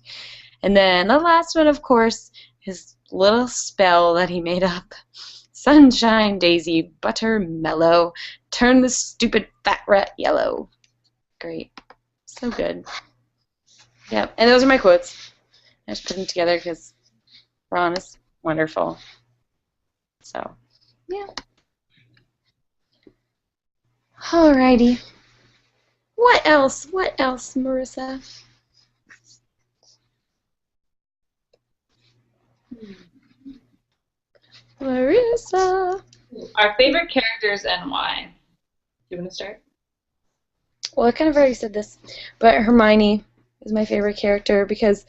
And then the last one, of course, his little spell that he made up. "Sunshine, daisy, butter, mellow, turn the stupid fat rat yellow." Great. So good. Yep. And those are my quotes. I just put them together because Ron is wonderful. So, yeah. Alrighty. What else? What else, Marissa? Marissa. Our favorite characters and why. Do you want to start? Well, I kind of already said this, but Hermione is my favorite character because,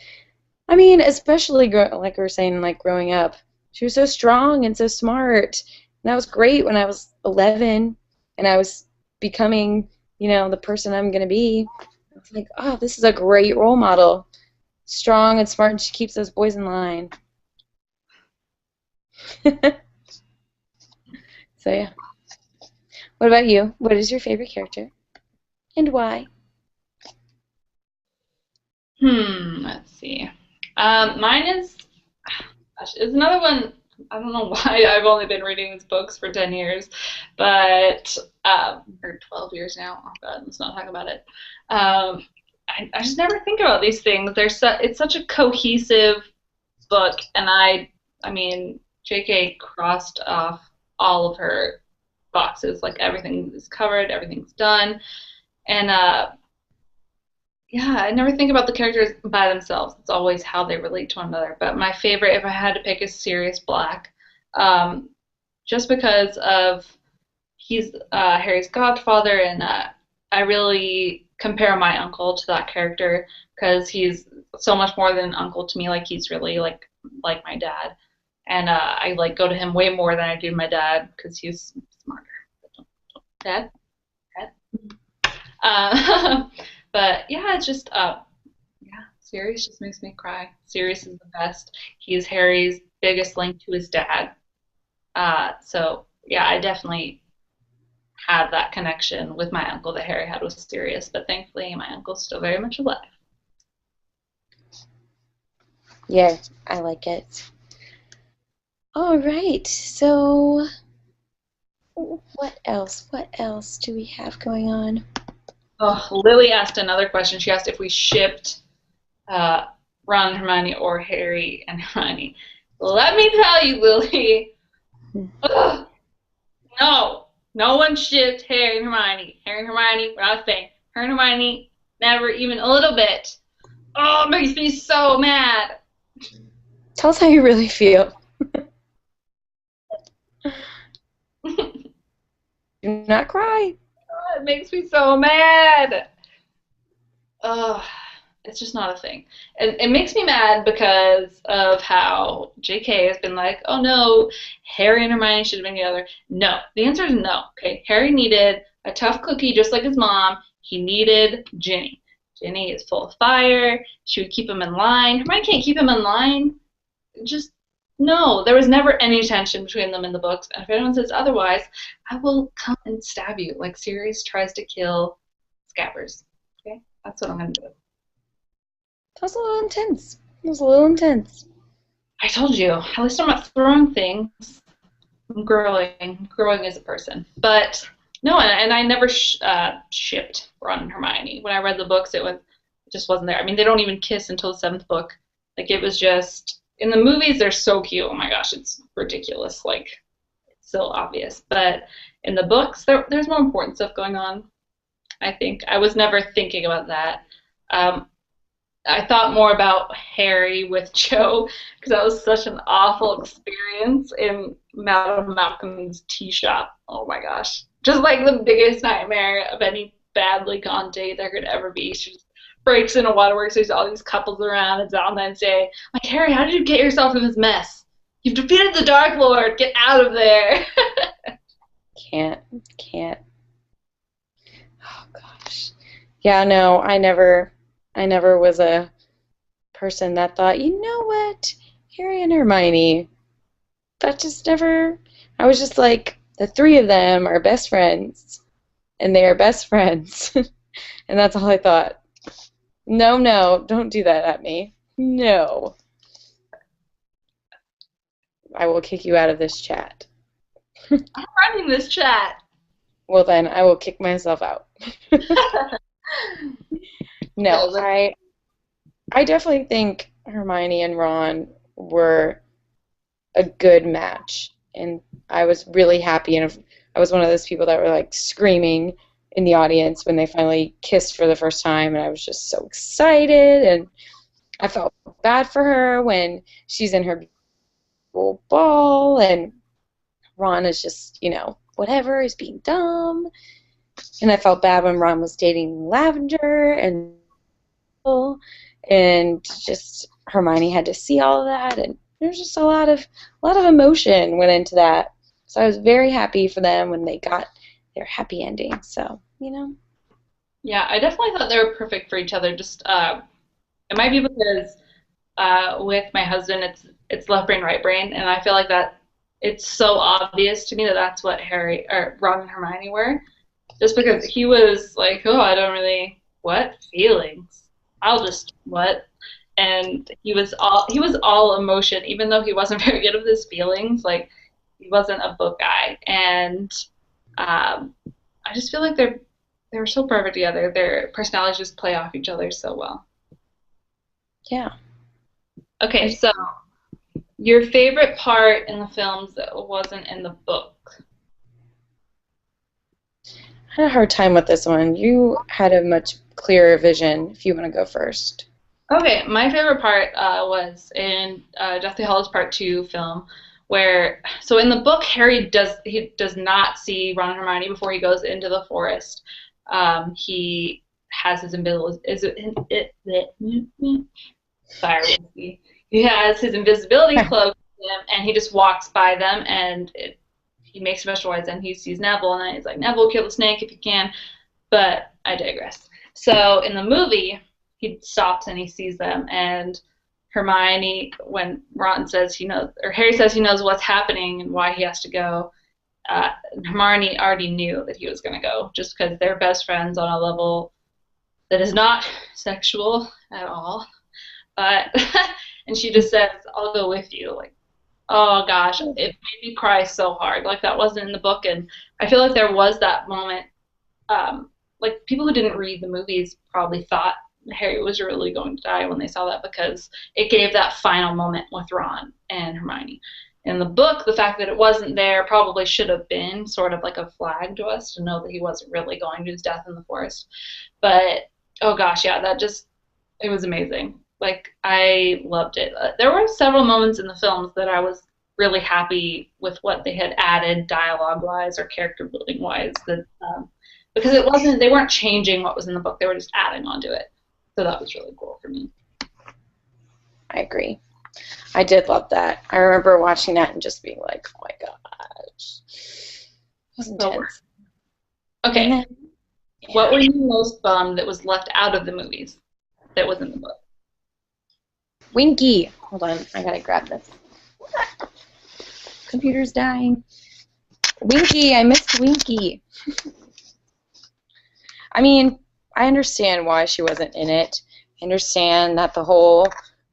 I mean, especially like we were saying, like growing up, she was so strong and so smart. And that was great when I was 11 and I was becoming, the person I'm going to be. I was like, oh, this is a great role model. Strong and smart, and she keeps those boys in line. So, yeah. What about you? What is your favorite character? And why? Let's see. Mine is another one. I don't know why I've only been reading these books for 10 years, but or 12 years now. Oh God, let's not talk about it. I just never think about these things. It's such a cohesive book, and I mean, J.K. crossed off all of her boxes. Like everything is covered, everything's done, and yeah, I never think about the characters by themselves. It's always how they relate to one another. But my favorite, if I had to pick, is Sirius Black, just because of he's Harry's godfather, and I really compare my uncle to that character because he's so much more than an uncle to me. Like he's really like my dad, and I like go to him way more than I do my dad because he's smarter. Dad, dad. But yeah, it's just Sirius just makes me cry. Sirius is the best. He's Harry's biggest link to his dad. So yeah, I definitely have that connection with my uncle that Harry had with Sirius, but thankfully my uncle's still very much alive. Yeah, I like it. All right, so what else? What else do we have going on? Oh, Lily asked another question. She asked if we shipped Ron and Hermione or Harry and Hermione. Let me tell you, Lily, no one shipped Harry and Hermione. Harry and Hermione, we're not a thing. Her and Hermione, never even a little bit. Oh, it makes me so mad. Tell us how you really feel. Do not cry. It makes me so mad. Ugh, it's just not a thing. And it makes me mad because of how JK has been like, oh no, Harry and Hermione should have been together. No, the answer is no. Okay, Harry needed a tough cookie just like his mom. He needed Ginny. Ginny is full of fire. She would keep him in line. Hermione can't keep him in line. Just no, there was never any tension between them in the books, and if anyone says otherwise, I will come and stab you, like Sirius tries to kill Scabbers. Okay? That's what I'm going to do. That was a little intense. It was a little intense. I told you. At least I'm not throwing things. I'm growing as a person. But, no, and I never shipped Ron and Hermione. When I read the books, it just wasn't there. I mean, they don't even kiss until the 7th book. Like, it was just... In the movies, they're so cute. Oh my gosh, it's ridiculous. Like, so obvious. But in the books, there's more important stuff going on, I think. I was never thinking about that. Um, I thought more about Harry with Joe because that was such an awful experience in Madame Malcolm's tea shop. Oh my gosh. Just like the biggest nightmare of any badly gone date there could ever be. She just breaks into Waterworks, there's all these couples around, it's Valentine's Day. Like, Harry, how did you get yourself in this mess? You've defeated the Dark Lord, get out of there. Can't. Oh gosh. Yeah, no, I never was a person that thought, you know what, Harry and Hermione, that just never, I was just like, the three of them are best friends, and they are best friends, and that's all I thought. No, don't do that at me. No. I will kick you out of this chat. I'm running this chat. Well then, I will kick myself out. No, I definitely think Hermione and Ron were a good match, and I was really happy, and I was one of those people that were like screaming in the audience when they finally kissed for the first time, and I was just so excited, and I felt bad for her when she's in her ball, and Ron is just, whatever, is being dumb, and I felt bad when Ron was dating Lavender, and just Hermione had to see all of that, and there's just a lot of emotion went into that. So I was very happy for them when they got their happy ending. So, Yeah, I definitely thought they were perfect for each other. Just it might be because with my husband, it's left brain, right brain, and I feel like that it's so obvious to me that that's what Harry or Ron and Hermione were. Just because he was like, oh, I don't really what feelings. I'll just what, and he was all emotion, even though he wasn't very good with his feelings. Like he wasn't a book guy, and I just feel like they were so perfect together. Their personalities just play off each other so well. Yeah. Okay, so your favorite part in the films that wasn't in the book? I had a hard time with this one. You had a much clearer vision if you want to go first. Okay, my favorite part was in Deathly Hallows Part 2 film, where, so in the book, Harry does not see Ron and Hermione before he goes into the forest. He has his he has his invisibility cloak with him, and he just walks by them, and he makes a special noise, and he sees Neville, and he's like, Neville, kill the snake if you can. But I digress. So in the movie, he stops and he sees them, and Hermione, when Ron says he knows, or Harry says he knows what's happening and why he has to go, Hermione already knew that he was going to go, just because they're best friends on a level that is not sexual at all. But and she just says, I'll go with you. Like, oh gosh, it made me cry so hard. Like that wasn't in the book, and I feel like there was that moment. Like people who didn't read the movies probably thought Harry was really going to die when they saw that, because it gave that final moment with Ron and Hermione. In the book, the fact that it wasn't there probably should have been sort of like a flag to us to know that he wasn't really going to his death in the forest. But oh gosh, yeah, it was amazing. Like I loved it. There were several moments in the films that I was really happy with what they had added dialogue-wise or character building-wise, that because they weren't changing what was in the book, they were just adding on to it. So that was really cool for me. I agree. I did love that. I remember watching that and just being like, oh my gosh. It was intense. Okay. Then, what were you most bummed that was left out of the movies that was in the book? Winky. Hold on. I gotta grab this. Computer's dying. Winky. I missed Winky. I mean, I understand why she wasn't in it. I understand that the whole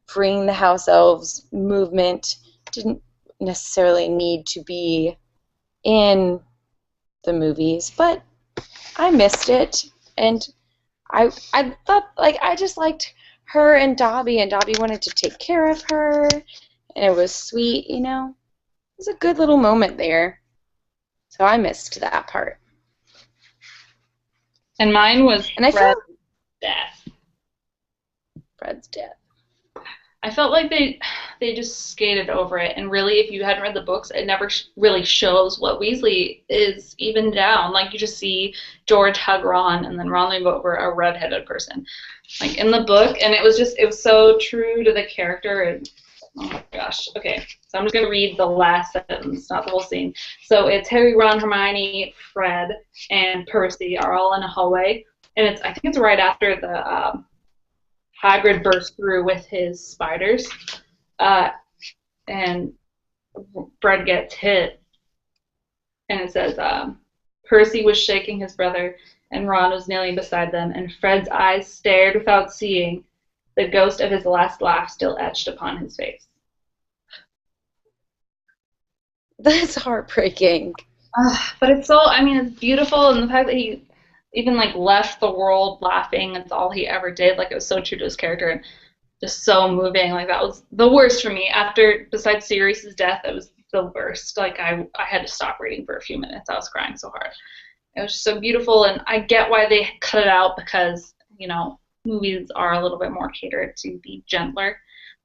freeing the house elves movement didn't necessarily need to be in the movies, but I missed it, and I thought, like, I just liked her and Dobby wanted to take care of her, and it was sweet, It was a good little moment there. So I missed that part. And mine was And I Fred's felt death. Fred's death. I felt like they just skated over it, and really, if you hadn't read the books, it never really shows what Weasley is even down. Like, you just see George hug Ron, and then Ron leave over a redheaded person, like in the book, and it was so true to the character. And oh my gosh. Okay, so I'm just gonna read the last sentence, not the whole scene. So it's Harry, Ron, Hermione, Fred, and Percy are all in a hallway, and I think it's right after the Hagrid burst through with his spiders, and Fred gets hit, and it says, Percy was shaking his brother, and Ron was kneeling beside them, and Fred's eyes stared without seeing. The ghost of his last laugh still etched upon his face. That's heartbreaking. But it's beautiful, and the fact that he even left the world laughing, it's all he ever did. Like, it was so true to his character and just so moving. Like, that was the worst for me. Besides Sirius's death, it was the worst. Like, I had to stop reading for a few minutes. I was crying so hard. It was just so beautiful, and I get why they cut it out because, movies are a little bit more catered to be gentler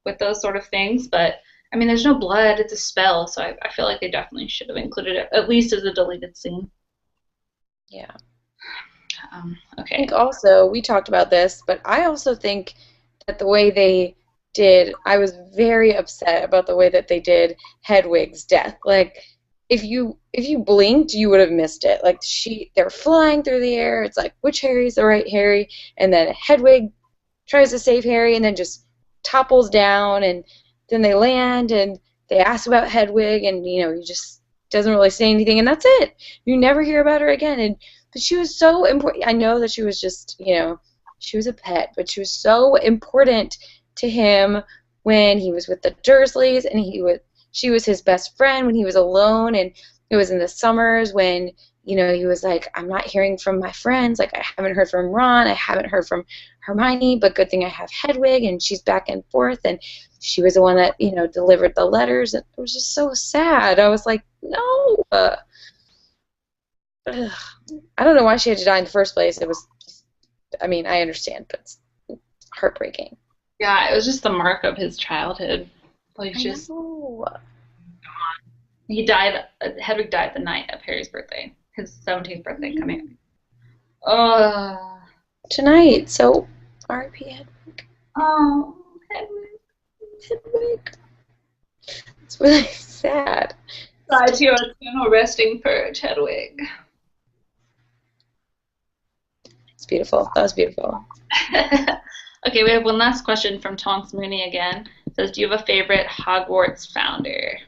with those sort of things. But, there's no blood. It's a spell, so I feel like they definitely should have included it, at least as a deleted scene. Yeah. Okay. I think also, we talked about this, but I also think that the way they did, I was very upset about the way that they did Hedwig's death. Like, if you blinked, you would have missed it. Like, they're flying through the air. It's like, which Harry's the right Harry? And then Hedwig tries to save Harry and then just topples down, and then they land and they ask about Hedwig, and he just doesn't really say anything, and that's it. You never hear about her again. But she was so important. I know that she was just, she was a pet, but she was so important to him when he was with the Dursleys, and she was his best friend when he was alone, and it was in the summers when, he was like, I'm not hearing from my friends. Like, I haven't heard from Ron. I haven't heard from Hermione, but good thing I have Hedwig, and she's back and forth, and she was the one that, delivered the letters. And it was just so sad. I was like, no. I don't know why she had to die in the first place. It was, I understand, but it's heartbreaking. Yeah, it was just the mark of his childhood. Like, just he died. Hedwig died the night of Harry's birthday, his 17th birthday coming up. Tonight, so R.I.P. Hedwig. Oh, Hedwig. It's really sad. Bye to your eternal resting perch, Hedwig. It's beautiful. That was beautiful. Okay, we have one last question from Tonks Mooney again. It says, do you have a favorite Hogwarts founder?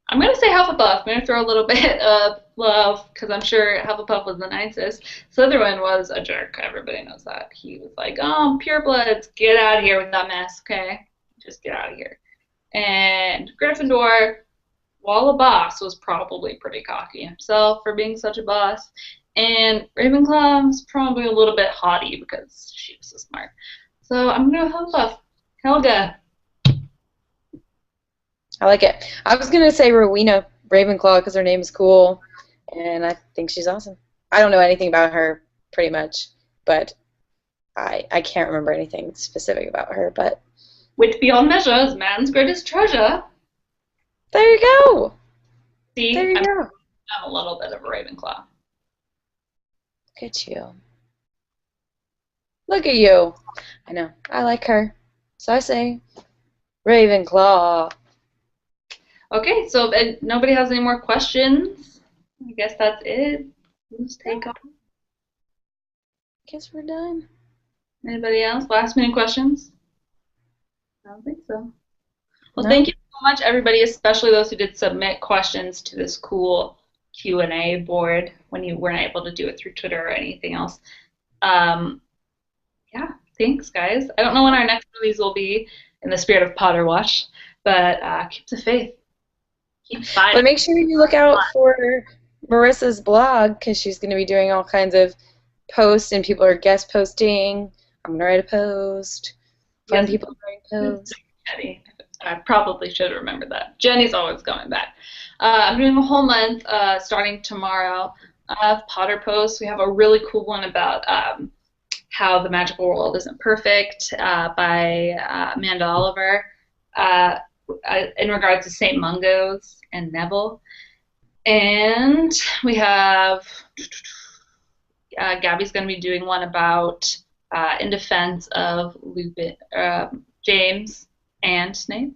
I'm going to say Hufflepuff. I'm going to throw a little bit of love because I'm sure Hufflepuff was the nicest. Slytherin was a jerk. Everybody knows that. He was like, oh, purebloods, get out of here with that mess, okay? Just get out of here. And Gryffindor, while a boss, was probably pretty cocky himself for being such a boss. And Ravenclaw was probably a little bit haughty because she was so smart. So I'm going to Hufflepuff. Helga. I like it. I was going to say Rowena Ravenclaw because her name is cool, and I think she's awesome. I don't know anything about her, pretty much, but I can't remember anything specific about her. But Wit beyond measure is man's greatest treasure. There you go. See, there you go. I'm a little bit of a Ravenclaw. Look at you. Look at you. I know. I like her. So I say Ravenclaw. Okay, so if nobody has any more questions, I guess that's it. Let's take off. Guess we're done. Anybody else? Last minute questions? I don't think so. Well, No. Thank you so much, everybody, especially those who did submit questions to this cool Q&A board when you weren't able to do it through Twitter or anything else. Yeah, thanks, guys. I don't know when our next release will be in the spirit of Potterwatch, but keep the faith. Keep fighting. But make sure you look out for Marissa's blog because she's going to be doing all kinds of posts and people are guest posting. I'm going to write a post. Fun people writing posts. I probably should have remembered that. Jenny's always going back. I'm doing a whole month starting tomorrow of Potter posts. We have a really cool one about how the magical world isn't perfect by Amanda Oliver in regards to St. Mungo's and Neville. And we have Gabby's going to be doing one about in defense of Lupin, James and Snape.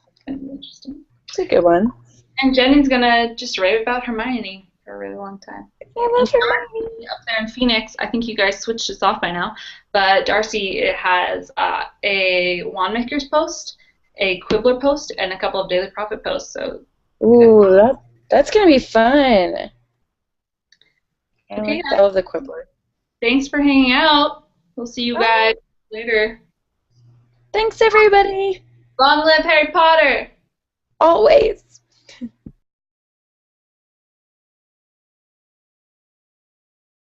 It's going to be interesting. It's a good one. And Jenny's going to just rave about Hermione for a really long time. I love Hermione. Up there in Phoenix, I think you guys switched this off by now, but Darcy has a Wandmakers post, a Quibbler post, and a couple of Daily Prophet posts. So, ooh, that's gonna be fun. Okay, I love the Quibbler. Thanks for hanging out. We'll see you guys later. Thanks, everybody. Long live Harry Potter! Always.